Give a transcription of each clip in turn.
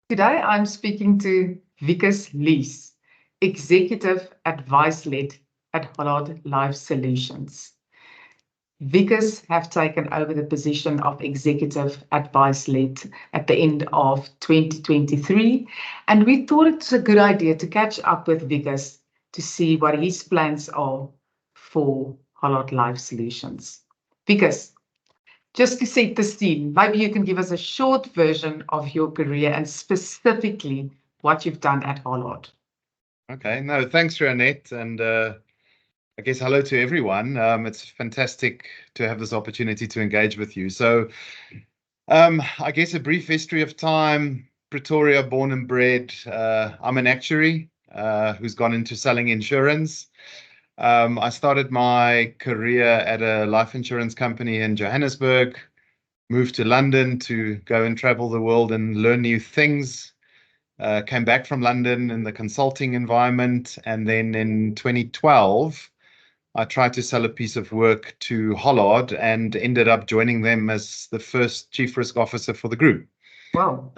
Today I'm speaking to Wikus Luus, Executive Advice Lead at Hollard Life Solutions. Wikus have taken over the position of Executive Advice Lead at the end of 2023, and we thought it was a good idea to catch up with Wikus to see what his plans are for Hollard Life Solutions. Wikus, just to set the scene, maybe you can give us a short version of your career and specifically what you've done at Hollard. Okay, no, thanks, Rianet, and I guess hello to everyone. It's fantastic to have this opportunity to engage with you. So, I guess a brief history of time. Pretoria, born and bred. I'm an actuary who's gone into selling insurance. I started my career at a life insurance company in Johannesburg, moved to London to go and travel the world and learn new things. Came back from London in the consulting environment, and then in 2012, I tried to sell a piece of work to Hollard and ended up joining them as the first chief risk officer for the group. Wow.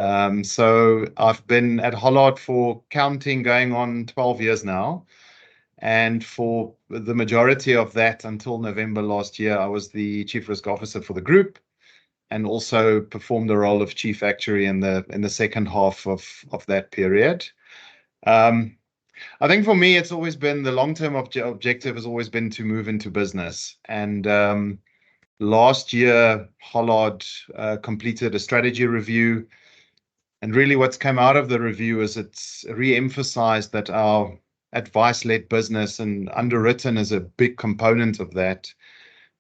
So I've been at Hollard for counting going on 12 years now. And for the majority of that until November last year, I was the chief risk officer for the group and also performed the role of chief actuary in the second half of that period. I think for me, it's always been the long-term objective has always been to move into business. And last year, Hollard completed a strategy review. And really what's come out of the review is it's re-emphasized that our advice-led business, and underwritten is a big component of that,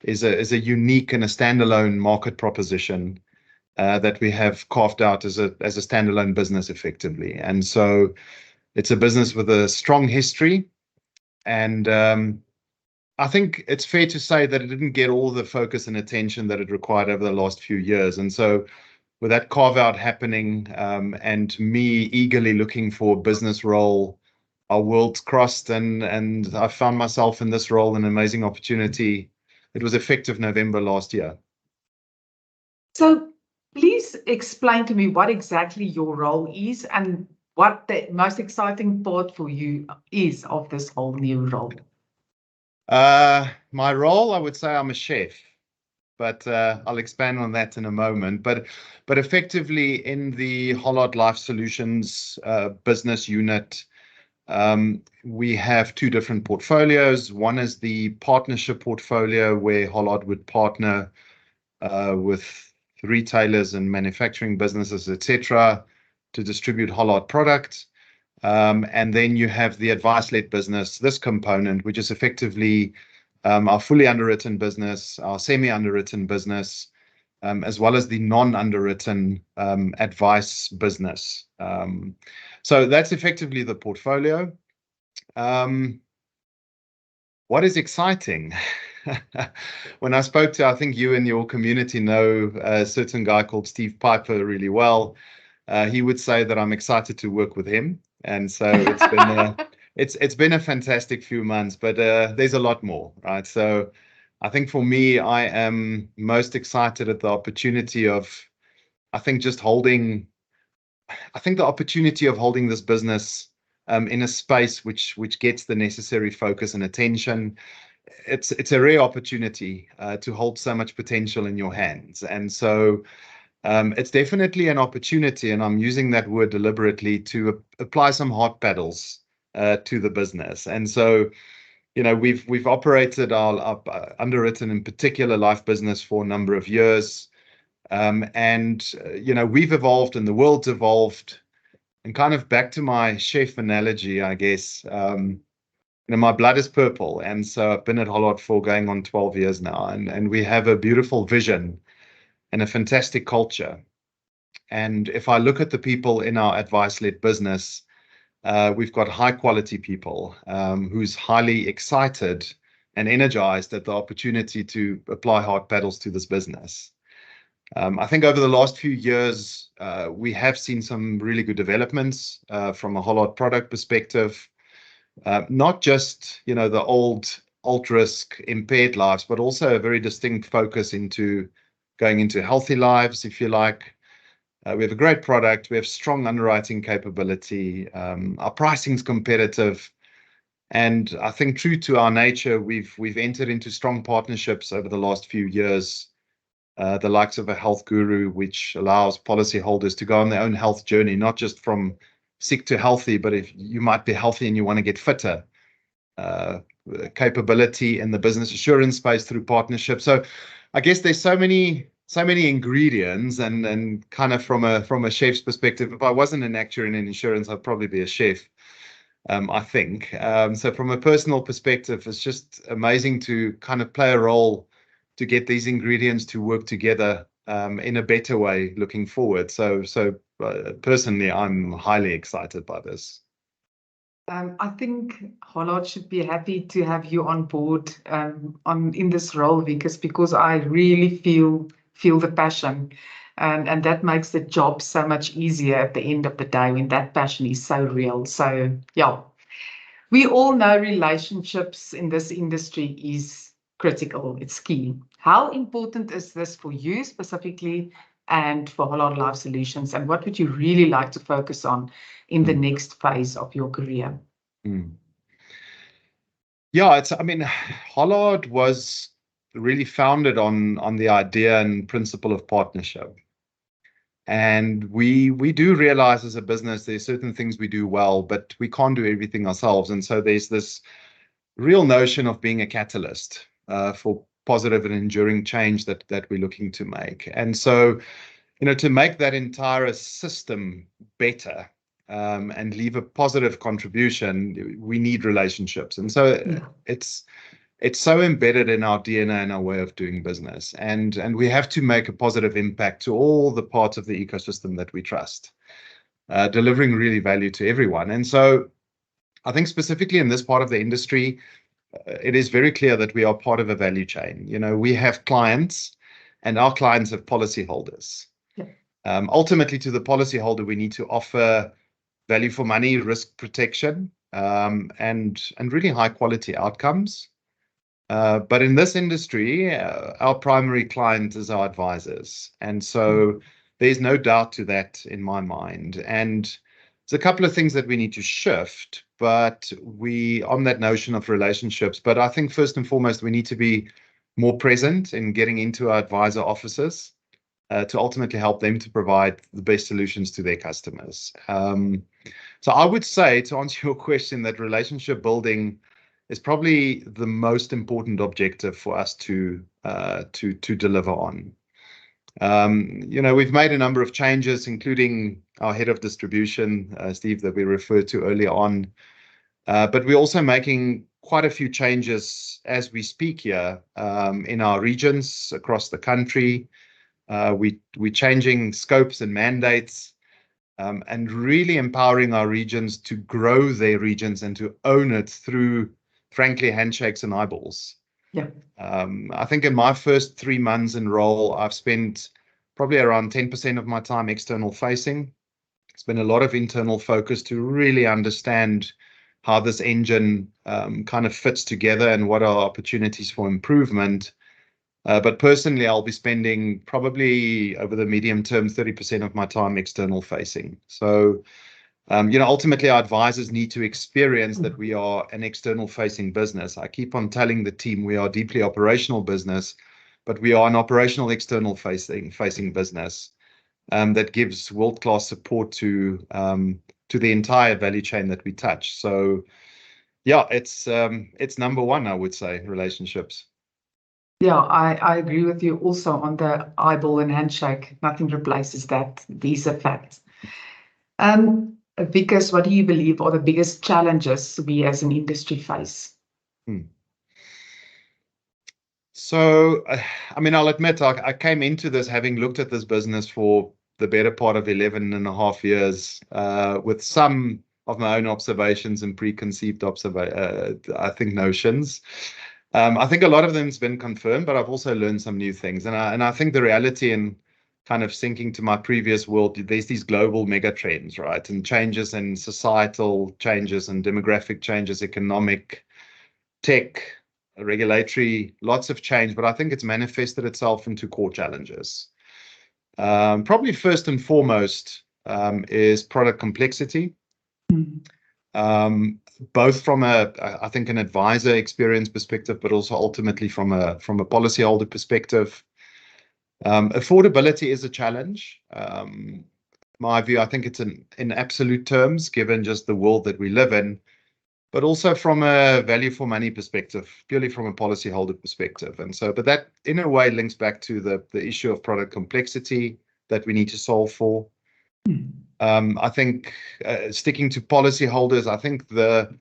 is a unique and a standalone market proposition that we have carved out as a standalone business effectively. And so it's a business with a strong history, and I think it's fair to say that it didn't get all the focus and attention that it required over the last few years. And so with that carve out happening, and me eagerly looking for a business role, our worlds crossed, and I found myself in this role, an amazing opportunity. It was effective November last year. So please explain to me what exactly your role is and what the most exciting part for you is of this whole new role. My role, I would say I'm a chef, but I'll expand on that in a moment. But effectively in the Hollard Life Solutions business unit, we have two different portfolios. One is the partnership portfolio, where Hollard would partner with retailers and manufacturing businesses, etc., to distribute Hollard products. And then you have the advice-led business, this component, which is effectively our fully underwritten business, our semi-underwritten business, as well as the non-underwritten advice business. So that's effectively the portfolio. What is exciting? When I spoke to, I think you and your community know a certain guy called Steve Piper really well. He would say that I'm excited to work with him. And so it's been it's been a fantastic few months, but there's a lot more, right? So I think for me, I am most excited at the opportunity of, I think the opportunity of holding this business in a space which gets the necessary focus and attention. It's a rare opportunity to hold so much potential in your hands. And so it's definitely an opportunity, and I'm using that word deliberately, to apply some hot paddles to the business. And so, you know, we've operated our underwritten, in particular, life business for a number of years. And, you know, we've evolved and the world's evolved. And kind of back to my chef analogy, I guess, you know, my blood is purple. And so I've been at Hollard for going on 12 years now. And we have a beautiful vision and a fantastic culture. And if I look at the people in our advice-led business, we've got high quality people who's highly excited and energized at the opportunity to apply hard paddles to this business. I think over the last few years, we have seen some really good developments from a Hollard product perspective, not just, you know, the old alt-risk impaired lives, but also a very distinct focus into going into healthy lives, if you like. We have a great product. We have strong underwriting capability. Our pricing's competitive. And I think true to our nature, we've entered into strong partnerships over the last few years, the likes of a health guru, which allows policyholders to go on their own health journey, not just from sick to healthy, but if you might be healthy and you want to get fitter, capability in the business assurance space through partnerships. So I guess there's so many ingredients, and kind of from a chef's perspective, if I wasn't an actuary in insurance, I'd probably be a chef. I think. So from a personal perspective, it's just amazing to kind of play a role to get these ingredients to work together in a better way looking forward. So personally, I'm highly excited by this. I think Hollard should be happy to have you on board in this role, because I really feel the passion. And that makes the job so much easier at the end of the day when that passion is so real. So, yeah, we all know relationships in this industry is critical. It's key. How important is this for you specifically and for Hollard Life Solutions? And what would you really like to focus on in the next phase of your career? Yeah, Hollard was really founded on the idea and principle of partnership. And we do realize as a business there's certain things we do well, but we can't do everything ourselves. And so there's this real notion of being a catalyst for positive and enduring change that we're looking to make. And so, to make that entire system better and leave a positive contribution, we need relationships. And so it's so embedded in our DNA and our way of doing business. And we have to make a positive impact to all the parts of the ecosystem that we trust, delivering really value to everyone. And so I think specifically in this part of the industry, it is very clear that we are part of a value chain. We have clients and our clients have policyholders. Ultimately, to the policyholder, we need to offer value for money, risk protection, and really high quality outcomes. But in this industry, our primary client is our advisors. And so there's no doubt to that in my mind. And there's a couple of things that we need to shift, but on that notion of relationships. But I think first and foremost, we need to be more present in getting into our advisor offices to ultimately help them to provide the best solutions to their customers. So I would say, to answer your question, that relationship building is probably the most important objective for us to deliver on. We've made a number of changes, including our head of distribution, Steve, that we referred to earlier on. But we're also making quite a few changes as we speak here in our regions across the country. We're changing scopes and mandates and really empowering our regions to grow their regions and to own it through, frankly, handshakes and eyeballs. I think in my first 3 months in role, I've spent probably around 10% of my time external facing. It's been a lot of internal focus to really understand how this engine kind of fits together and what are opportunities for improvement. But personally, I'll be spending probably over the medium term 30% of my time external facing. So, ultimately, our advisors need to experience that we are an external facing business. I keep on telling the team we are a deeply operational business, but we are an operational external facing business that gives world-class support to the entire value chain that we touch. So, yeah, it's number one, I would say, relationships. Yeah, I agree with you also on the eyeball and handshake. Nothing replaces that. These are facts. Wikus, what do you believe are the biggest challenges we as an industry face? So, I'll admit I came into this having looked at this business for the better part of 11 and a half years with some of my own observations and preconceived notions. I think a lot of them has been confirmed, but I've also learned some new things. And I think the reality, in kind of sinking to my previous world, there's these global mega trends, right? And changes in societal changes and demographic changes, economic, tech, regulatory, lots of change. But I think it's manifested itself into core challenges. Probably first and foremost is product complexity. Both from I think an advisor experience perspective, but also ultimately from a policyholder perspective. Affordability is a challenge. My view, I think it's in absolute terms, given just the world that we live in, but also from a value for money perspective, purely from a policyholder perspective. And so, but that in a way links back to the issue of product complexity that we need to solve for. I think sticking to policyholders, I think the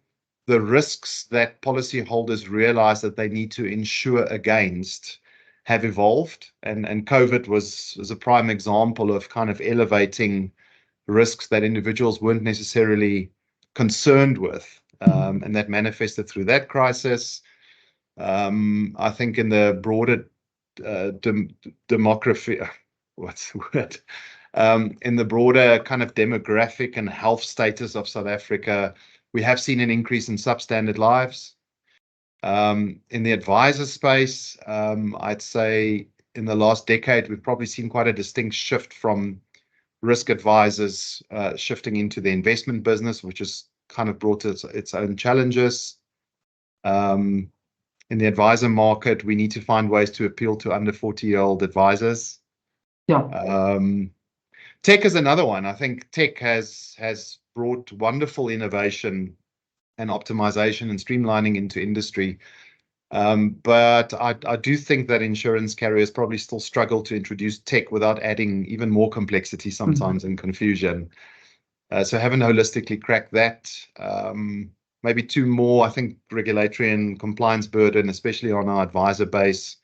risks that policyholders realize that they need to insure against have evolved, and COVID was a prime example of kind of elevating risks that individuals weren't necessarily concerned with, and that manifested through that crisis. I think in the broader demography, what's the word? In the broader kind of demographic and health status of South Africa, we have seen an increase in substandard lives. In the advisor space, I'd say in the last decade, we've probably seen quite a distinct shift from risk advisors shifting into the investment business, which has kind of brought its own challenges. In the advisor market, we need to find ways to appeal to under 40-year-old advisors. Yeah. Tech is another one. I think tech has brought wonderful innovation and optimization and streamlining into industry. But I do think that insurance carriers probably still struggle to introduce tech without adding even more complexity sometimes and confusion. So haven't holistically cracked that. Maybe two more, I think regulatory and compliance burden, especially on our advisor base,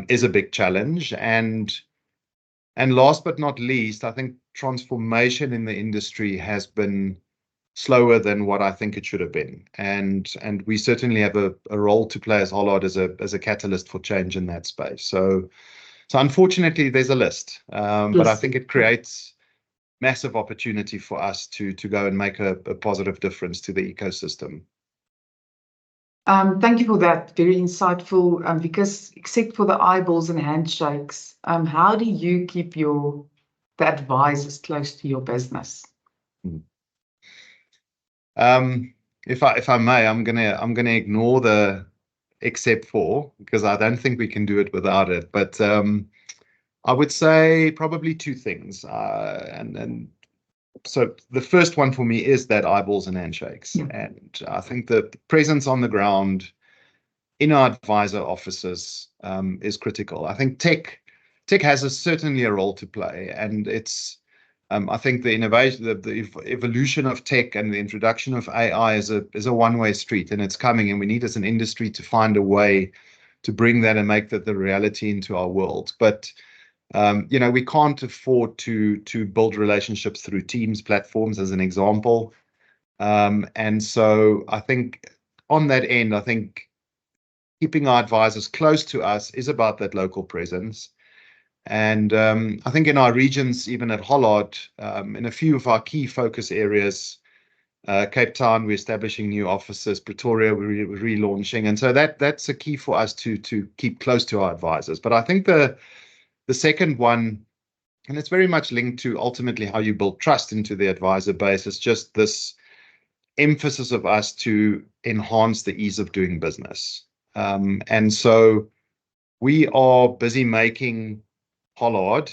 is a big challenge. And last but not least, I think transformation in the industry has been slower than what I think it should have been. And we certainly have a role to play as Hollard as a catalyst for change in that space. So unfortunately, there's a list, but I think it creates massive opportunity for us to go and make a positive difference to the ecosystem. Thank you for that. Very insightful. Because except for the eyeballs and handshakes, how do you keep the advisors close to your business? If I may, I'm gonna ignore the except for, because I don't think we can do it without it. But I would say probably two things. And so the first one for me is that eyeballs and handshakes. And I think the presence on the ground in our advisor offices is critical. I think tech has certainly a role to play, and it's I think the innovation, the evolution of tech and the introduction of AI is a one-way street, and it's coming, and we need as an industry to find a way to bring that and make that the reality into our world. But we can't afford to build relationships through Teams platforms, as an example. And so I think on that end, I think keeping our advisors close to us is about that local presence. And I think in our regions, even at Hollard, in a few of our key focus areas, Cape Town, we're establishing new offices, Pretoria, we're relaunching. And so that's a key for us to keep close to our advisors. But I think the second one, and it's very much linked to ultimately how you build trust into the advisor base, is just this emphasis of us to enhance the ease of doing business. And so we are busy making Hollard.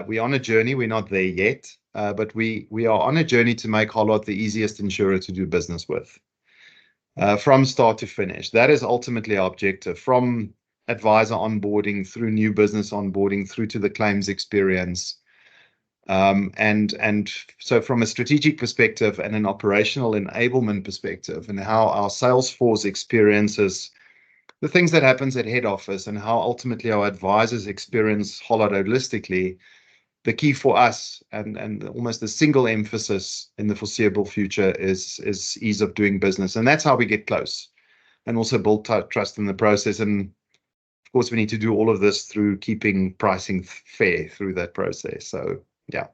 We're on a journey. We're not there yet, but we are on a journey to make Hollard the easiest insurer to do business with, from start to finish. That is ultimately our objective, from advisor onboarding through new business onboarding through to the claims experience. And so from a strategic perspective and an operational enablement perspective, and how our sales force experiences the things that happens at head office and how ultimately our advisors experience Hollard holistically, the key for us and almost the single emphasis in the foreseeable future is ease of doing business. And that's how we get close and also build trust in the process. And of course, we need to do all of this through keeping pricing fair through that process. So, yeah.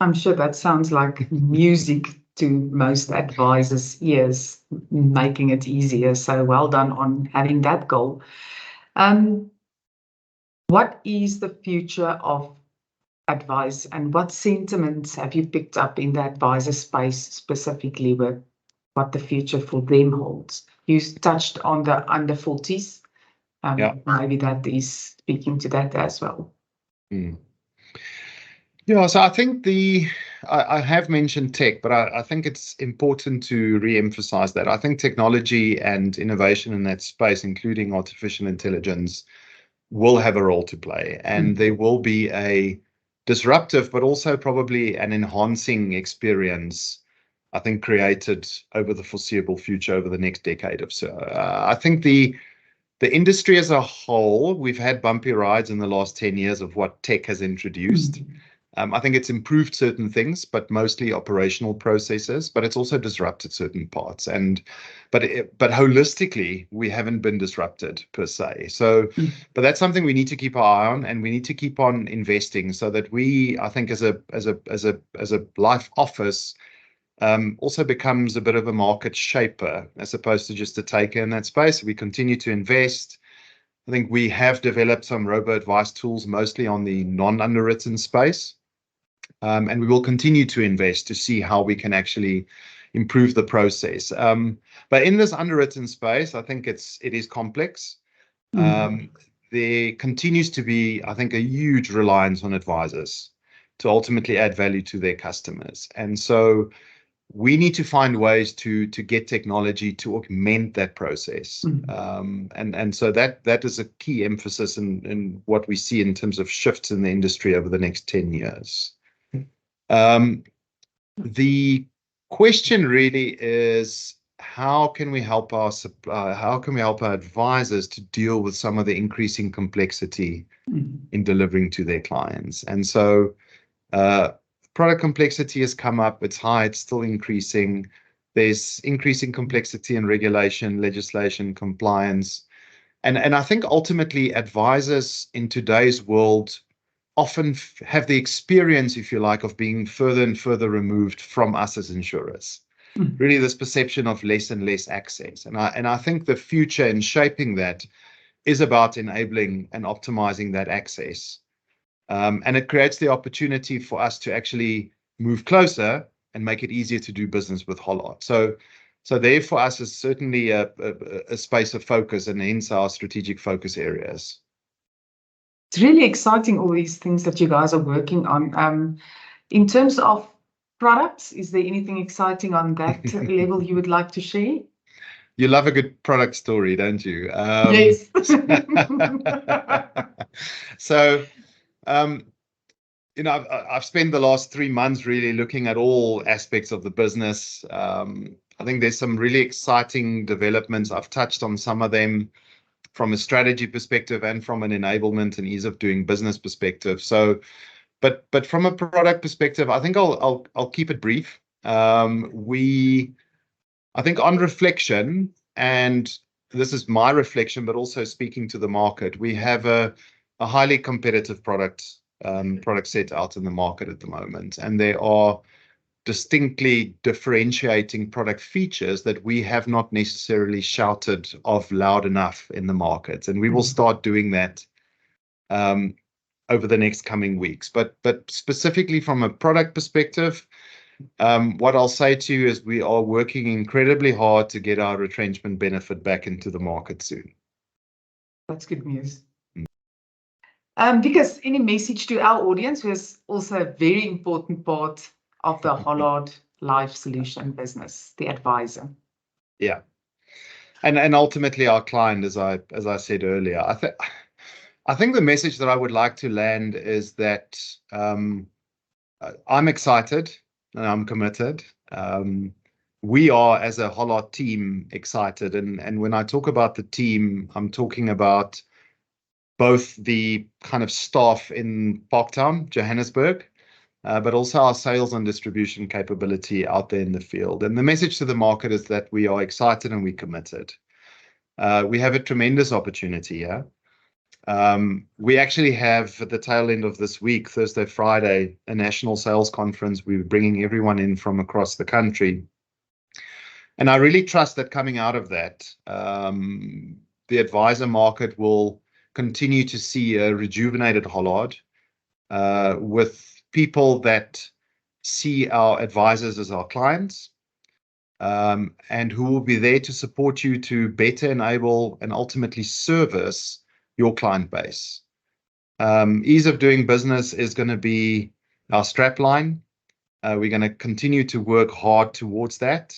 I'm sure that sounds like music to most advisors' ears, making it easier. So well done on having that goal. What is the future of advice, and what sentiments have you picked up in the advisor space specifically with what the future for them holds? You touched on the under 40s. Yeah. Maybe that is speaking to that as well. Yeah, so I think I have mentioned tech, but I think it's important to re-emphasize that. I think technology and innovation in that space, including artificial intelligence, will have a role to play, and there will be a disruptive, but also probably an enhancing experience, I think, created over the foreseeable future, over the next decade or so. I think the industry as a whole, we've had bumpy rides in the last 10 years of what tech has introduced. I think it's improved certain things, but mostly operational processes, but it's also disrupted certain parts. But holistically, we haven't been disrupted per se. So, but that's something we need to keep our eye on, and we need to keep on investing so that we, I think, as a life office, also becomes a bit of a market shaper as opposed to just a taker in that space. We continue to invest. I think we have developed some robo-advice tools, mostly on the non-underwritten space. And we will continue to invest to see how we can actually improve the process. But in this underwritten space, I think it is complex. There continues to be, I think, a huge reliance on advisors to ultimately add value to their customers. And so we need to find ways to get technology to augment that process. And so that is a key emphasis in what we see in terms of shifts in the industry over the next 10 years. The question really is, how can we help our advisors to deal with some of the increasing complexity in delivering to their clients? And so product complexity has come up. It's high. It's still increasing. There's increasing complexity in regulation, legislation, compliance. And I think ultimately advisors in today's world often have the experience, if you like, of being further and further removed from us as insurers. Really, this perception of less and less access. And I think the future in shaping that is about enabling and optimizing that access. And it creates the opportunity for us to actually move closer and make it easier to do business with Hollard. So there for us is certainly a space of focus, and hence our strategic focus areas. It's really exciting, all these things that you guys are working on. In terms of products, is there anything exciting on that level you would like to share? You love a good product story, don't you? Yes. So, I've spent the last 3 months really looking at all aspects of the business. I think there's some really exciting developments. I've touched on some of them from a strategy perspective and from an enablement and ease of doing business perspective. So, but from a product perspective, I think I'll keep it brief. I think on reflection, and this is my reflection, but also speaking to the market, we have a highly competitive product set out in the market at the moment, and there are distinctly differentiating product features that we have not necessarily shouted of loud enough in the market, and we will start doing that over the next coming weeks. But specifically from a product perspective, what I'll say to you is we are working incredibly hard to get our retrenchment benefit back into the market soon. That's good news. Because any message to our audience, who is also a very important part of the Hollard Life Solution business, the advisor. Yeah, and ultimately our client, as I said earlier, I think the message that I would like to land is that I'm excited and I'm committed. We are, as a Hollard team, excited, and when I talk about the team, I'm talking about both the kind of staff in Parktown, Johannesburg, but also our sales and distribution capability out there in the field. And the message to the market is that we are excited and we're committed. We have a tremendous opportunity here. We actually have, at the tail end of this week, Thursday, Friday, a national sales conference. We're bringing everyone in from across the country. And I really trust that coming out of that, the advisor market will continue to see a rejuvenated Hollard, with people that see our advisors as our clients, and who will be there to support you to better enable and ultimately service your client base. Ease of doing business is going to be our strapline. We're going to continue to work hard towards that.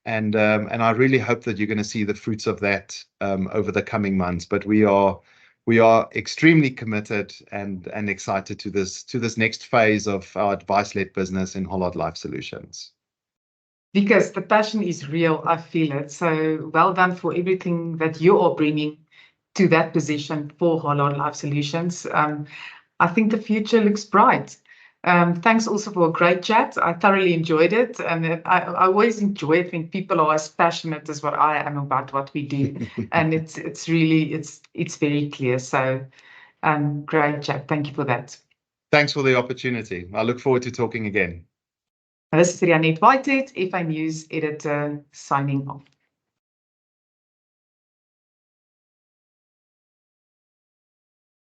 And I really hope that you're going to see the fruits of that over the coming months. But we are extremely committed and excited to this next phase of our advice-led business in Hollard Life Solutions. Because the passion is real, I feel it. So well done for everything that you are bringing to that position for Hollard Life Solutions. I think the future looks bright. Thanks also for a great chat. I thoroughly enjoyed it. And I always enjoy it when people are as passionate as what I am about what we do. And it's really very clear. So great chat. Thank you for that. Thanks for the opportunity. I look forward to talking again. This is Rianet Whitehead, FAnews Editor, signing off.